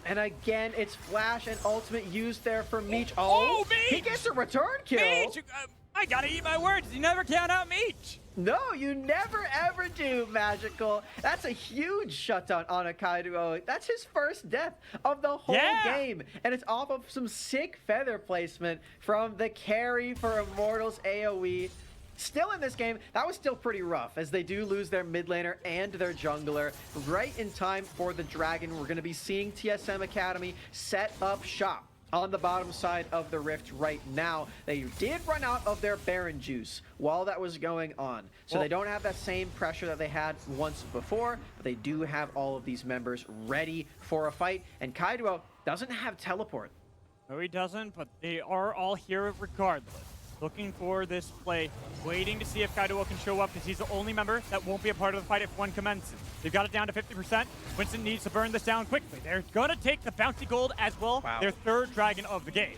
And again, it's flash and ultimate used there for Meech. Oh, Meech! He gets a return kill. Meech! I gotta eat my words. You never count out Meech. No, you never ever do, Magical. That's a huge shutdown on a Kaido. That's his first death of the whole game. And it's off of some sick feather placement from the carry for Immortals AOE. Still in this game, that was still pretty rough as they do lose their mid laner and their jungler. Right in time for the Dragon, we're going to be seeing TSM Academy set up shop on the bottom side of the rift right now. They did run out of their Baron juice while that was going on. So they don't have that same pressure that they had once before, but they do have all of these members ready for a fight. And Kaido doesn't have teleport. No, he doesn't, but they are all here regardless. Looking for this play, waiting to see if Kaido can show up because he's the only member that won't be a part of the fight if one commences. They've got it down to 50%. Winston needs to burn this down quickly. They're going to take the bounty gold as well, their 3rd dragon of the game.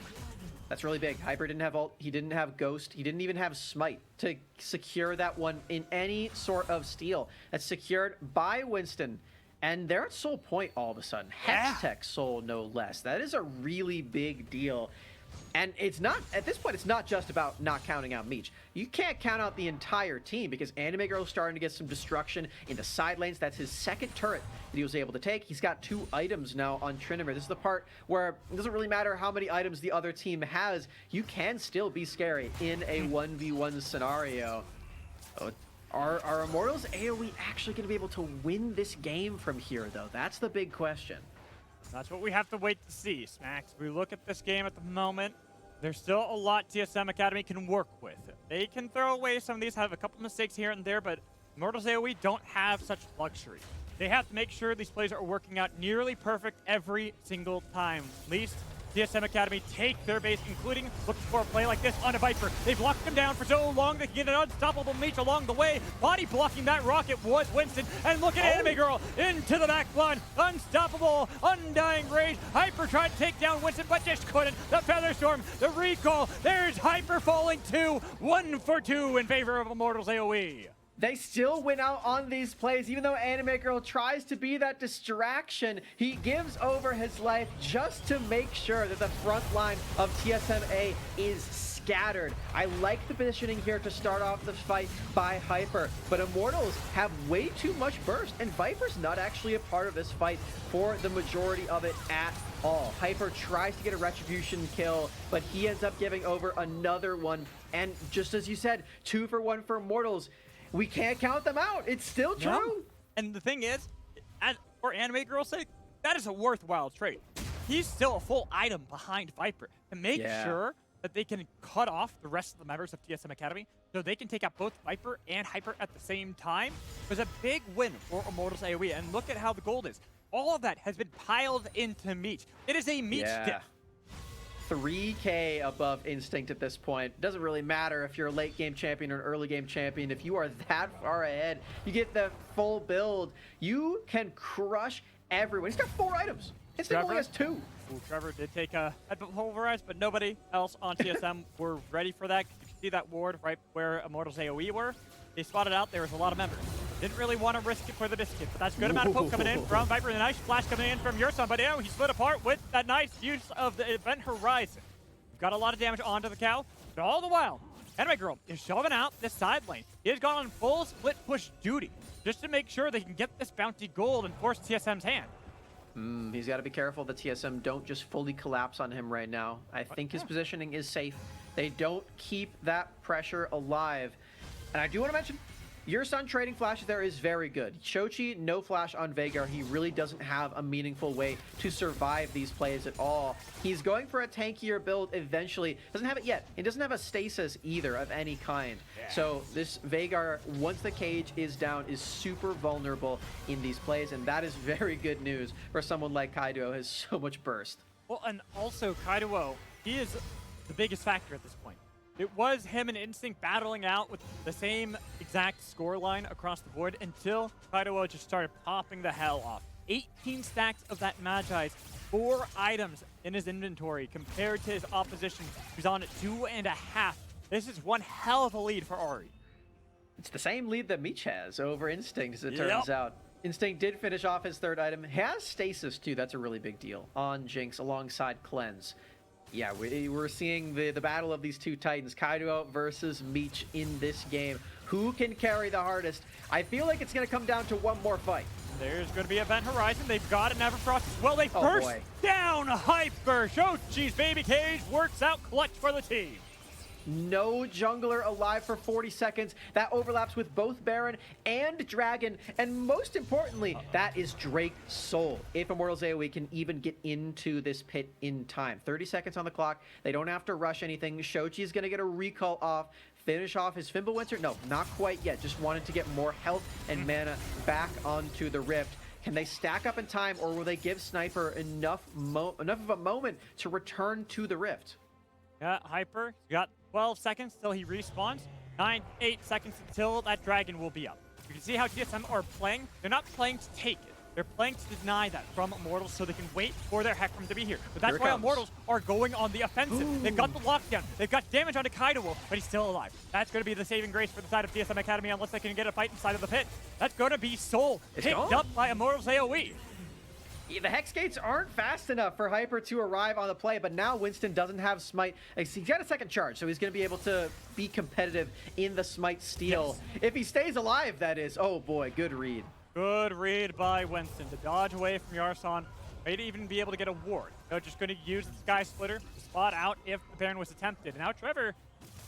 That's really big. Hyper didn't have ult, he didn't have Ghost, he didn't even have Smite to secure that one in any sort of steal. That's secured by Winston. And they're at Soul Point all of a sudden. Hextech Soul, no less. That is a really big deal. And it's not, at this point, it's not just about not counting out Meech. You can't count out the entire team because Anime Girl's starting to get some destruction in the side lanes. That's his second turret that he was able to take. He's got 2 items now on Tryndamere. This is the part where it doesn't really matter how many items the other team has. You can still be scary in a 1v1 scenario. Are Immortals AOE actually going to be able to win this game from here, though? That's the big question. That's what we have to wait to see, Smacks. We look at this game at the moment. There's still a lot TSM Academy can work with. They can throw away some of these, have a couple mistakes here and there, but Immortals AOE don't have such luxury. They have to make sure these plays are working out nearly perfect every single time. At least TSM Academy take their base, including looking for a play like this on a Viper. They've locked him down for so long they can get an unstoppable Meech along the way. Body blocking that rocket was Winston. And look at Anime Girl into the back line. Unstoppable, undying rage. Hyper tried to take down Winston, but just couldn't. The Feather Storm, the recall. There's Hyper falling too. 1 for 2 in favor of Immortals AOE. They still win out on these plays, even though Anime Girl tries to be that distraction. He gives over his life just to make sure that the front line of TSMA is scattered. I like the positioning here to start off the fight by Hyper, but Immortals have way too much burst, and Viper's not actually a part of this fight for the majority of it at all. Hyper tries to get a Retribution kill, but he ends up giving over another one, and just as you said, 2 for 1 for Immortals. We can't count them out. It's still true. No. And the thing is, for Anime Girl's sake, that is a worthwhile trade. He's still a full item behind Viper to make sure that they can cut off the rest of the members of TSM Academy so they can take out both Viper and Hyper at the same time. It was a big win for Immortals AOE, and look at how the gold is. All of that has been piled into Meech. It is a Meech dip. 3K above Instinct at this point. Doesn't really matter if you're a late game champion or an early game champion. If you are that far ahead, you get the full build. You can crush everyone. He's got 4 items. Instinct only has 2. Ooh, Trevor did take a head pulverize, but nobody else on TSM were ready for that. You can see that ward right where Immortals AOE were. They spotted out there was a lot of members. Didn't really want to risk it for the biscuit, but that's a good amount of poke coming in from Viper. And a nice flash coming in from Yurson, but he split apart with that nice use of the Event Horizon. Got a lot of damage onto the cow, but all the while, Anime Girl is shoving out this side lane. He has gone on full split push duty just to make sure they can get this bounty gold and force TSM's hand. He's got to be careful that TSM don't just fully collapse on him right now. I think his positioning is safe. They don't keep that pressure alive. And I do want to mention, Yurson trading flashes there is very good. Shochi, no flash on Veigar. He really doesn't have a meaningful way to survive these plays at all. He's going for a tankier build eventually. Doesn't have it yet. He doesn't have a stasis either of any kind. So this Veigar, once the cage is down, is super vulnerable in these plays, and that is very good news for someone like Kaido who has so much burst. Well, and also Kaido, he is the biggest factor at this point. It was him and Instinct battling out with the same exact scoreline across the board until Kaido just started popping the hell off. 18 stacks of that Magi's, 4 items in his inventory compared to his opposition, who's on 2.5. This is one hell of a lead for Ari. It's the same lead that Meech has over Instinct, as it turns out. Instinct did finish off his 3rd item. Has stasis too, that's a really big deal, on Jinx alongside Cleanse. Yeah, we're seeing the battle of these 2 titans, Kaido versus Meech in this game. Who can carry the hardest? I feel like it's going to come down to one more fight. There's going to be Event Horizon. They've got an Everfrost as well. They burst down Hyper. Shochi's baby cage works out clutch for the team. No jungler alive for 40 seconds. That overlaps with both Baron and Dragon. And most importantly, that is Drake's soul. If Immortals AOE can even get into this pit in time. 30 seconds on the clock. They don't have to rush anything. Shochi's going to get a recall off. Finish off his Fimbulwinter. No, not quite yet. Just wanted to get more health and mana back onto the Rift. Can they stack up in time, or will they give Sniper enough of a moment to return to the Rift? Yeah, Hyper, you got 12 seconds till he respawns. 8 seconds until that dragon will be up. You can see how TSM are playing. They're not playing to take it. They're playing to deny that from Immortals so they can wait for their Hecarim to be here. But that's Here it why comes. Immortals are going on the offensive. They've got the lockdown. They've got damage onto Kaido, but he's still alive. That's going to be the saving grace for the side of TSM Academy unless they can get a fight inside of the pit. That's going to be Soul picked up by Immortals AOE. The Hex Gates aren't fast enough for Hyper to arrive on the play, but now Winston doesn't have Smite. He's got a second charge, so he's going to be able to be competitive in the Smite steal. Yes. If he stays alive, that is. Oh boy, good read. Good read by Winston to dodge away from Yarsan. Maybe even be able to get a ward. They're just going to use the Sky Splitter to spot out if the Baron was attempted. Now Trevor,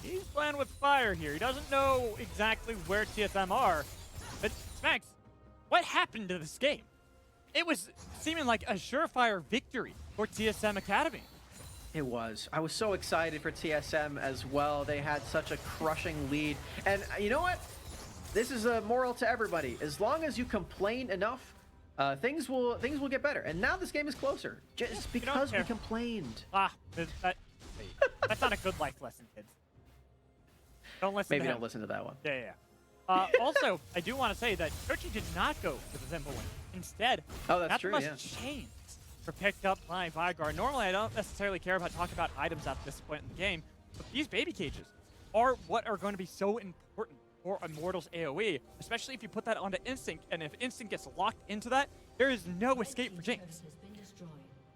he's playing with fire here. He doesn't know exactly where TSM are. But Smacks, what happened to this game? It was seeming like a surefire victory for TSM Academy. It was. I was so excited for TSM as well. They had such a crushing lead. And you know what? This is a moral to everybody. As long as you complain enough, things will get better. And now this game is closer, just because we complained. That's not a good life lesson, kids. Don't listen. Maybe to him. don't listen to that one. Yeah. Also, I do want to say that Shochi did not go for the simple win. Instead, that's true. chains were picked up by Vygar. Normally, I don't necessarily care about talking about items at this point in the game, but these baby cages are what are going to be so important for Immortals AOE, especially if you put that onto Instinct, and if Instinct gets locked into that, there is no escape for Jinx.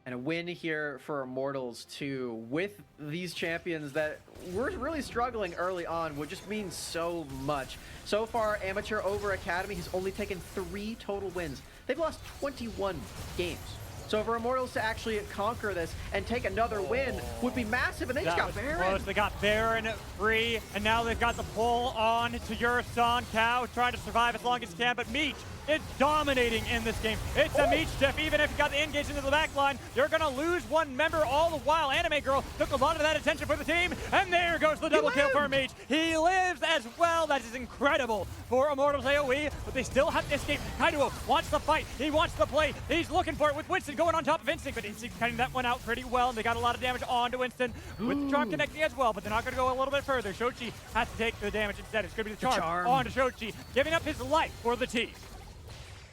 And a win here for Immortals too, with these champions that were really struggling early on, would just mean so much. So far, Amateur over Academy has only taken 3 total wins. They've lost 21 games. So for Immortals to actually conquer this and take another win would be massive, and they just got Baron. Close. They got Baron free, and now they've got the pull on to Yurson. Cow trying to survive as long as he can, but Meech is dominating in this game. It's a Meech diff. Even if you got the engage into the back line, you're going to lose one member all the while. Anime Girl took a lot of that attention for the team, and there goes the double kill for Meech. He lives as well. That is incredible for Immortals AOE, but they still have to escape. Kaido wants the fight. He wants the play. He's looking for it with Winston going on top of Instinct, but Instinct cutting that one out pretty well, and they got a lot of damage onto Winston with the charm connecting as well, but they're not going to go a little bit further. Shochi has to take the damage instead. It's going to be the charm onto Shochi, giving up his life for the team.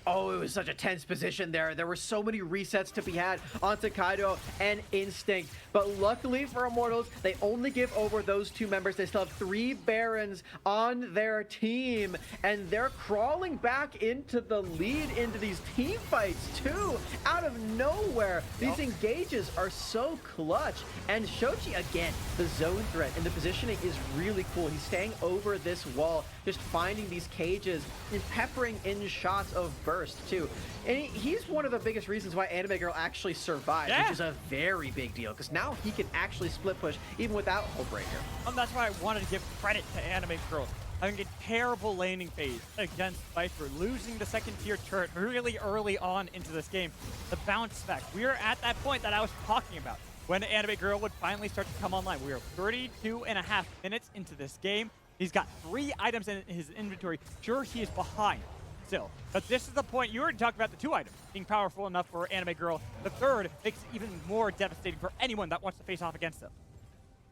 Oh, it was such a tense position there. There were so many resets to be had onto Kaido and Instinct. But luckily for Immortals, they only give over those 2 members. They still have 3 Barons on their team. And they're crawling back into the lead into these team fights too. Out of nowhere. These engages are so clutch. And Shochi, again, the zone threat and the positioning is really cool. He's staying over this wall, just finding these cages and peppering in shots of burst too. And he's one of the biggest reasons why Anime Girl actually survived, which is a very big deal, because now he can actually split push even without Hullbreaker. And that's why I wanted to give credit to Anime Girl. Having a terrible laning phase against Viper, losing the second tier turret really early on into this game. The bounce back. We are at that point that I was talking about when Anime Girl would finally start to come online. We are 32.5 minutes into this game. He's got 3 items in his inventory. Sure, he is behind still, but this is the point. You already talked about the 2 items being powerful enough for Anime Girl. The 3rd makes it even more devastating for anyone that wants to face off against them.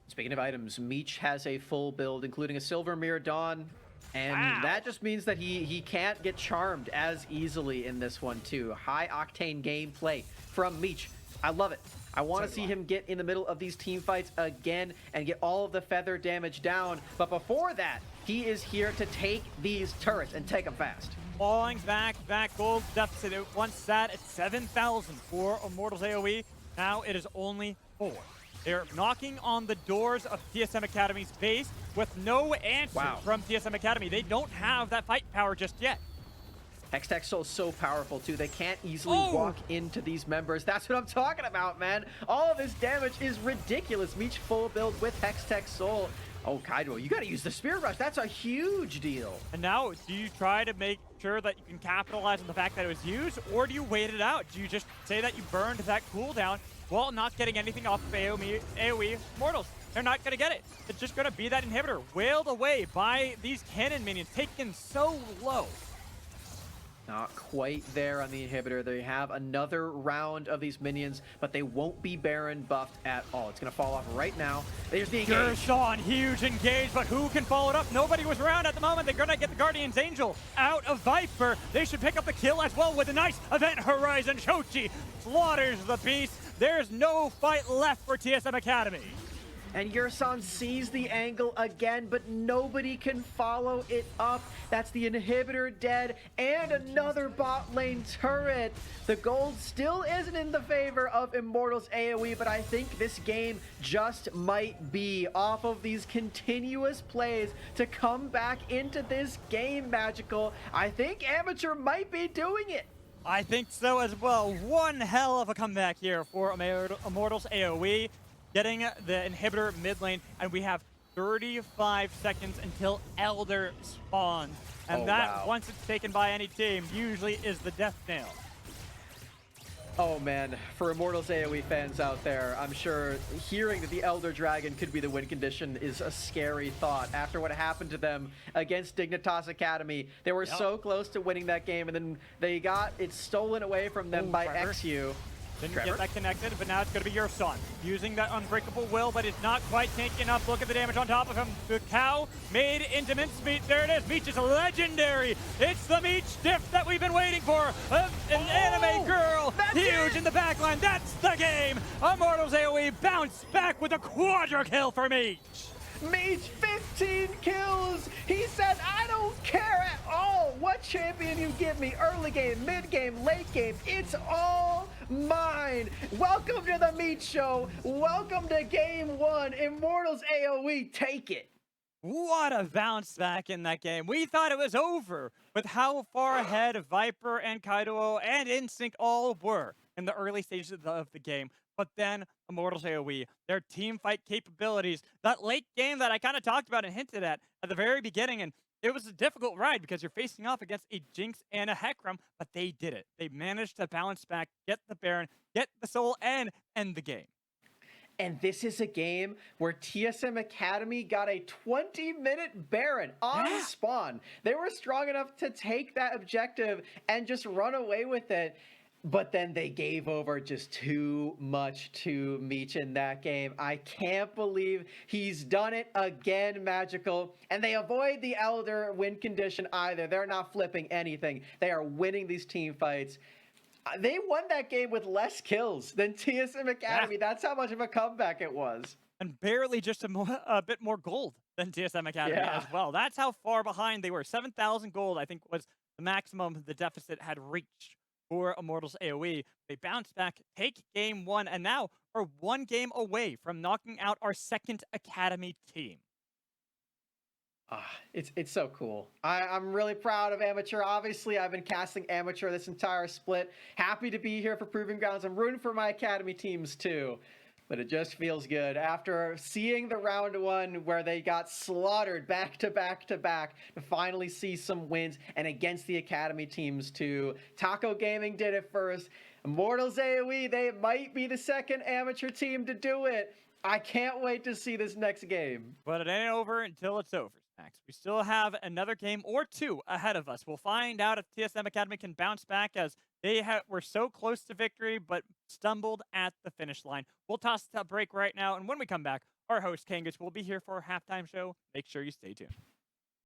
Speaking of items, Meech has a full build, including a Silver Mirror Dawn, and that just means that he can't get charmed as easily in this one too. High octane gameplay from Meech. I love it. I want to see him get in the middle of these team fights again and get all of the feather damage down. But before that, he is here to take these turrets and take them fast. Falling back, gold deficit. It once sat at 7,000 for Immortals AOE. Now it is only 4. They're knocking on the doors of TSM Academy's base with no answer from TSM Academy. They don't have that fight power just yet. Hextech Soul is so powerful too. They can't easily walk into these members. That's what I'm talking about, man. All of this damage is ridiculous. Meech full build with Hextech Soul. Oh, Kaido, you gotta use the Spear Rush. That's a huge deal. And now, do you try to make sure that you can capitalize on the fact that it was used, or do you wait it out? Do you just say that you burned that cooldown while not getting anything off of AOE Immortals? They're not gonna get it. It's just gonna be that inhibitor wailed away by these cannon minions, taken so low. Not quite there on the inhibitor. They have another round of these minions, but they won't be Baron buffed at all. It's going to fall off right now. There's the engage. Gershon, huge engage, but who can follow it up? Nobody was around at the moment. They're going to get the Guardian's Angel out of Viper. They should pick up the kill as well with a nice Event Horizon. Shochi slaughters the beast. There's no fight left for TSM Academy. And Yurson sees the angle again, but nobody can follow it up. That's the inhibitor dead and another bot lane turret. The gold still isn't in the favor of Immortals AOE, but I think this game just might be off of these continuous plays to come back into this game, Magical. I think Amateur might be doing it. I think so as well. One hell of a comeback here for Immortals AOE. Getting the inhibitor mid lane, and we have 35 seconds until Elder spawns. And once it's taken by any team, usually is the death nail. Oh man, for Immortals AOE fans out there, I'm sure hearing that the Elder Dragon could be the win condition is a scary thought. After what happened to them against Dignitas Academy, they were so close to winning that game, and then they got it stolen away from them by XU. Didn't get that connected, but now it's going to be Yurson using that unbreakable will, but it's not quite taking enough. Look at the damage on top of him. The cow made into mincemeat. There it is. Meech is legendary. It's the Meech diff that we've been waiting for. An anime girl. Huge in the backline. That's the game. Immortals AOE bounce back with a quadra kill for Meech. Meech, 15 kills! He said, I don't care at all what champion you give me, early game, mid game, late game, it's all mine! Welcome to the Meech Show! Welcome to Game 1, Immortals AOE, take it! What a bounce back in that game. We thought it was over with how far ahead Viper and Kaido and Instinct all were in the early stages of the game. But then Immortals AOE, their team fight capabilities, that late game that I kind of talked about and hinted at the very beginning, and it was a difficult ride because you're facing off against a Jinx and a Hecarim, but they did it. They managed to balance back, get the Baron, get the Soul, and end the game. And this is a game where TSM Academy got a 20-minute Baron on spawn. They were strong enough to take that objective and just run away with it. But then they gave over just too much to Meech in that game. I can't believe he's done it again, Magical. And they avoid the Elder win condition either. They're not flipping anything. They are winning these team fights. They won that game with less kills than TSM Academy. That's how much of a comeback it was. And barely just a bit more gold than TSM Academy as well. That's how far behind they were. 7,000 gold, I think, was the maximum the deficit had reached for Immortals AOE. They bounced back, take game 1, and now are 1 game away from knocking out our second Academy team. It's so cool. I'm really proud of Amateur. Obviously, I've been casting Amateur this entire split. Happy to be here for Proving Grounds. I'm rooting for my Academy teams too. But it just feels good after seeing the round 1 where they got slaughtered back to back to back to finally see some wins, and against the Academy teams too. Taco Gaming did it first. Immortals AOE, they might be the second Amateur team to do it. I can't wait to see this next game. But it ain't over until it's over, Max. We still have another game or 2 ahead of us. We'll find out if TSM Academy can bounce back, as they were so close to victory, but stumbled at the finish line. We'll toss that break right now, and when we come back, our host, Kangas, will be here for our halftime show. Make sure you stay tuned.